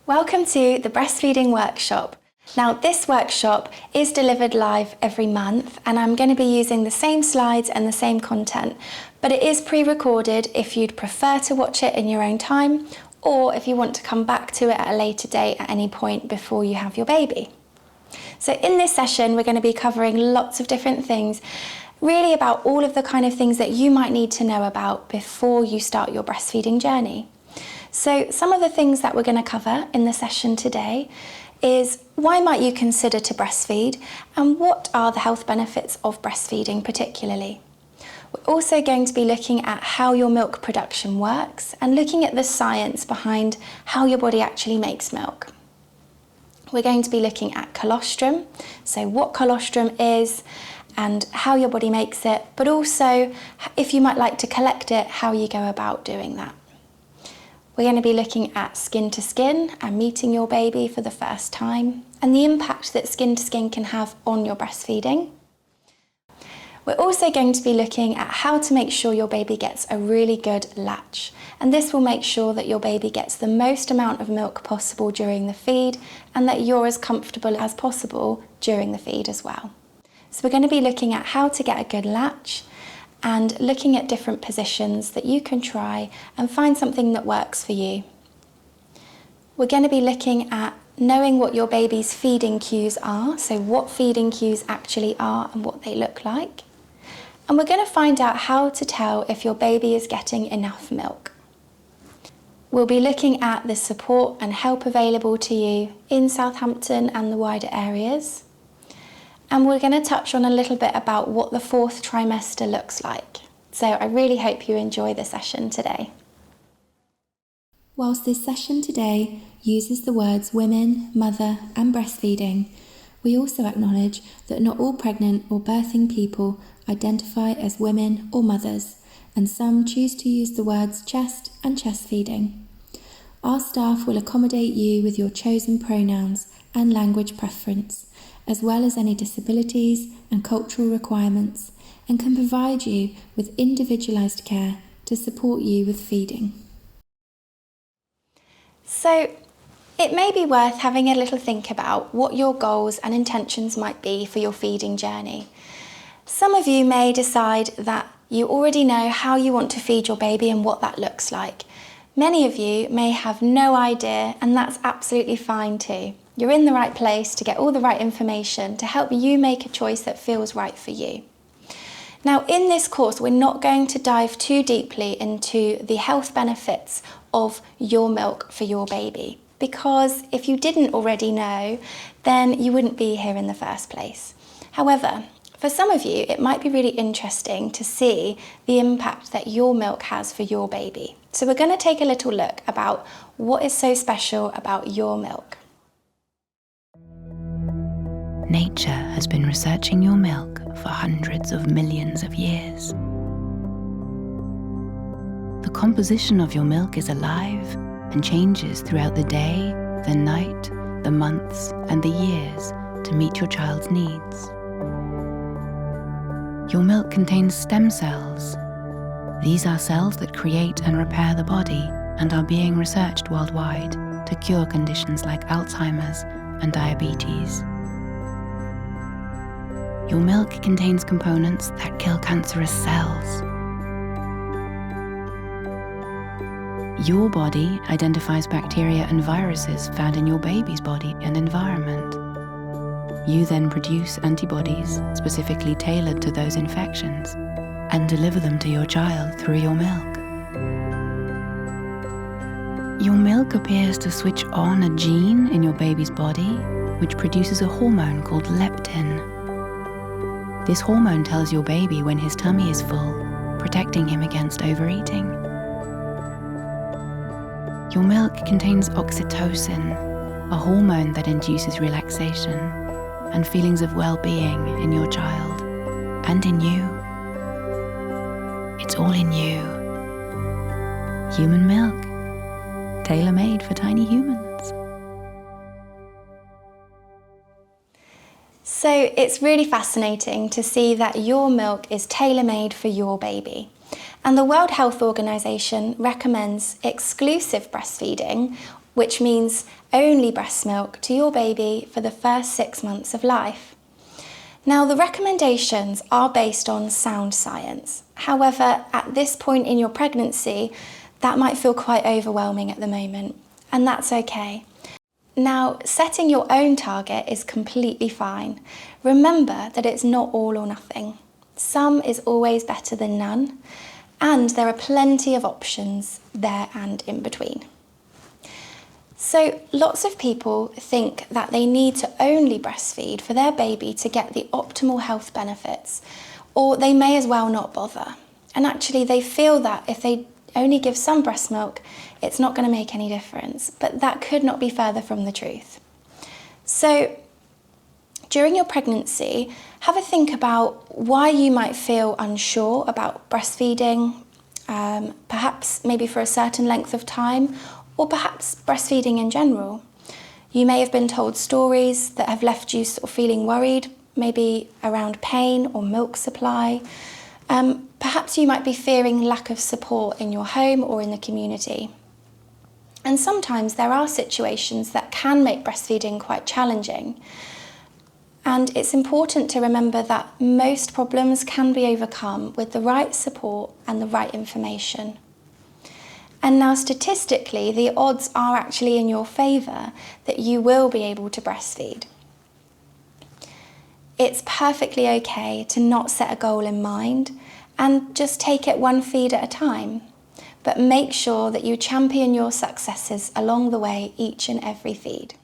Welcome to the breastfeeding workshop. Now this workshop is delivered live every month and I'm going to be using the same slides and the same content, but it is pre-recorded if you'd prefer to watch it in your own time or if you want to come back to it at a later date at any point before you have your baby. So in this session we're going to be covering lots of different things, really about all of the kind of things that you might need to know about before you start your breastfeeding journey. So some of the things that we're going to cover in the session today is why might you consider to breastfeed and what are the health benefits of breastfeeding particularly. We're also going to be looking at how your milk production works and looking at the science behind how your body actually makes milk. We're going to be looking at colostrum, so what colostrum is and how your body makes it, but also if you might like to collect it, how you go about doing that. We're going to be looking at skin to skin and meeting your baby for the first time and the impact that skin to skin can have on your breastfeeding. We're also going to be looking at how to make sure your baby gets a really good latch, and this will make sure that your baby gets the most amount of milk possible during the feed and that you're as comfortable as possible during the feed as well. So we're going to be looking at how to get a good latch and looking at different positions that you can try and find something that works for you. We're going to be looking at knowing what your baby's feeding cues are, so what feeding cues actually are and what they look like. And we're going to find out how to tell if your baby is getting enough milk. We'll be looking at the support and help available to you in Southampton and the wider areas. And we're going to touch on a little bit about what the fourth trimester looks like. So I really hope you enjoy the session today. Whilst this session today uses the words women, mother and breastfeeding, we also acknowledge that not all pregnant or birthing people identify as women or mothers, and some choose to use the words chest and chest feeding. Our staff will accommodate you with your chosen pronouns and language preference, as well as any disabilities and cultural requirements, and can provide you with individualised care to support you with feeding. So, it may be worth having a little think about what your goals and intentions might be for your feeding journey. Some of you may decide that you already know how you want to feed your baby and what that looks like. Many of you may have no idea, and that's absolutely fine too. You're in the right place to get all the right information to help you make a choice that feels right for you. Now, in this course, we're not going to dive too deeply into the health benefits of your milk for your baby, because if you didn't already know, then you wouldn't be here in the first place. However, for some of you, it might be really interesting to see the impact that your milk has for your baby. So we're going to take a little look about what is so special about your milk. Nature has been researching your milk for hundreds of millions of years. The composition of your milk is alive and changes throughout the day, the night, the months, and the years to meet your child's needs. Your milk contains stem cells. These are cells that create and repair the body and are being researched worldwide to cure conditions like Alzheimer's and diabetes. Your milk contains components that kill cancerous cells. Your body identifies bacteria and viruses found in your baby's body and environment. You then produce antibodies specifically tailored to those infections and deliver them to your child through your milk. Your milk appears to switch on a gene in your baby's body, which produces a hormone called leptin. This hormone tells your baby when his tummy is full, protecting him against overeating. Your milk contains oxytocin, a hormone that induces relaxation and feelings of well-being in your child and in you. It's all in you. Human milk, tailor-made for tiny humans. So it's really fascinating to see that your milk is tailor-made for your baby. And the World Health Organization recommends exclusive breastfeeding which means only breast milk to your baby for the first 6 months of life. Now, the recommendations are based on sound science. However, at this point in your pregnancy, that might feel quite overwhelming at the moment, and that's okay. Now, setting your own target is completely fine. Remember that it's not all or nothing. Some is always better than none, and there are plenty of options there and in between. So lots of people think that they need to only breastfeed for their baby to get the optimal health benefits, or they may as well not bother. And actually they feel that if they only give some breast milk, it's not going to make any difference, but that could not be further from the truth. So during your pregnancy, have a think about why you might feel unsure about breastfeeding, perhaps maybe for a certain length of time, or perhaps breastfeeding in general. You may have been told stories that have left you sort of feeling worried, maybe around pain or milk supply. Perhaps you might be fearing lack of support in your home or in the community. And sometimes there are situations that can make breastfeeding quite challenging. And it's important to remember that most problems can be overcome with the right support and the right information. And now statistically, the odds are actually in your favour that you will be able to breastfeed. It's perfectly okay to not set a goal in mind and just take it one feed at a time. But make sure that you champion your successes along the way each and every feed.